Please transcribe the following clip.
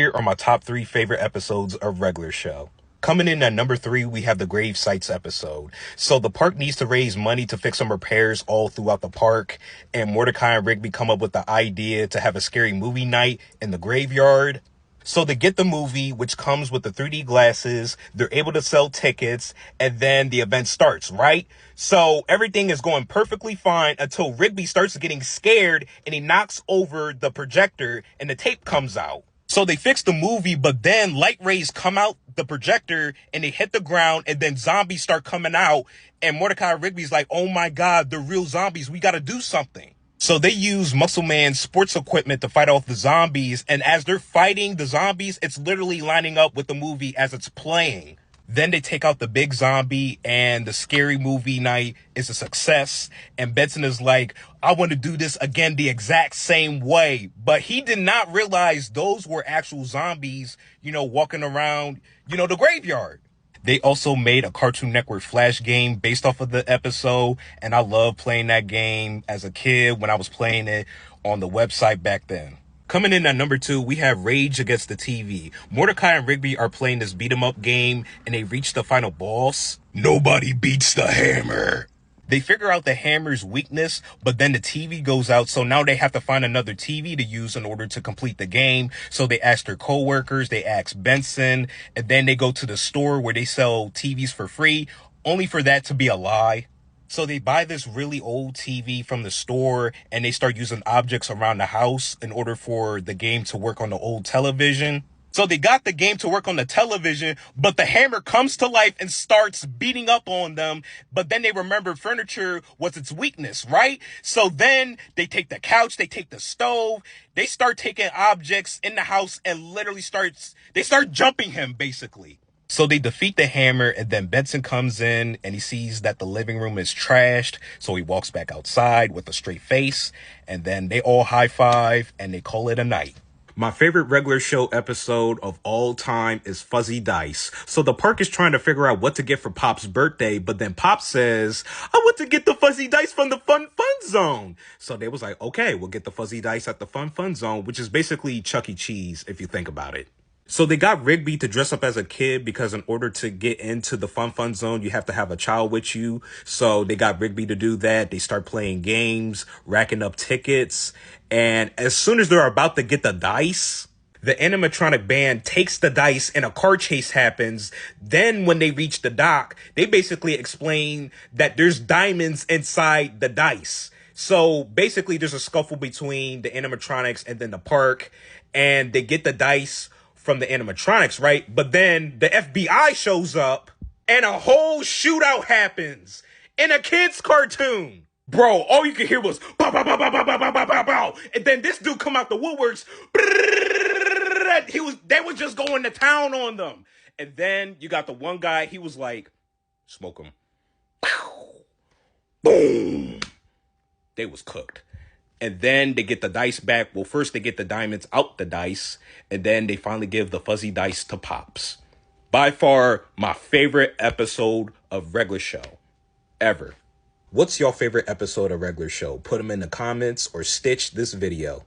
Here are my top 3 favorite episodes of Regular Show. Coming in at number 3, we have the grave sites episode. So the park needs to raise money to fix some repairs all throughout the park, and Mordecai and Rigby come up with the idea to have a scary movie night in the graveyard. So they get the movie, which comes with the 3D glasses, they're able to sell tickets, and then the event starts, right? So everything is going perfectly fine until Rigby starts getting scared and he knocks over the projector and the tape comes out. So they fix the movie, but then light rays come out the projector and they hit the ground, and then zombies start coming out, and Mordecai and Rigby's like, oh my God, they're real zombies. We got to do something. So they use Muscle Man's sports equipment to fight off the zombies. And as they're fighting the zombies, it's literally lining up with the movie as it's playing. Then they take out the big zombie and the scary movie night is a success. And Benson is like, I want to do this again the exact same way. But he did not realize those were actual zombies, walking around, the graveyard. They also made a Cartoon Network Flash game based off of the episode, and I loved playing that game as a kid when I was playing it on the website back then. Coming in at number 2, we have Rage Against the TV. Mordecai and Rigby are playing this beat-em-up game, and they reach the final boss. Nobody beats the hammer. They figure out the hammer's weakness, but then the TV goes out, so now they have to find another TV to use in order to complete the game. So they ask their coworkers, they ask Benson, and then they go to the store where they sell TVs for free, only for that to be a lie. So they buy this really old TV from the store, and they start using objects around the house in order for the game to work on the old television. So they got the game to work on the television, but the hammer comes to life and starts beating up on them. But then they remember furniture was its weakness, right? So then they take the couch, they take the stove, they start taking objects in the house and literally they start jumping him, basically. So they defeat the hammer, and then Benson comes in and he sees that the living room is trashed. So he walks back outside with a straight face, and then they all high five and they call it a night. My favorite Regular Show episode of all time is Fuzzy Dice. So the park is trying to figure out what to get for Pop's birthday, but then Pop says, I want to get the Fuzzy Dice from the Fun Fun Zone. So they was like, okay, we'll get the Fuzzy Dice at the Fun Fun Zone, which is basically Chuck E. Cheese, if you think about it. So they got Rigby to dress up as a kid because in order to get into the Fun Fun Zone, you have to have a child with you. So they got Rigby to do that. They start playing games, racking up tickets. And as soon as they're about to get the dice, the animatronic band takes the dice and a car chase happens. Then when they reach the dock, they basically explain that there's diamonds inside the dice. So basically there's a scuffle between the animatronics and then the park, and they get the dice from the animatronics, right? But then the FBI shows up and a whole shootout happens in a kid's cartoon. Bro, all you could hear was pow, pow, pow, pow, pow, pow, pow, pow, pow. And then this dude come out the woodworks. They was just going to town on them. And then you got the one guy, he was like, smoke him. Boom. They was cooked. And then they get the dice back. Well, first they get the diamonds out the dice, and then they finally give the Fuzzy Dice to Pops. By far, my favorite episode of Regular Show ever. What's your favorite episode of Regular Show? Put them in the comments or stitch this video.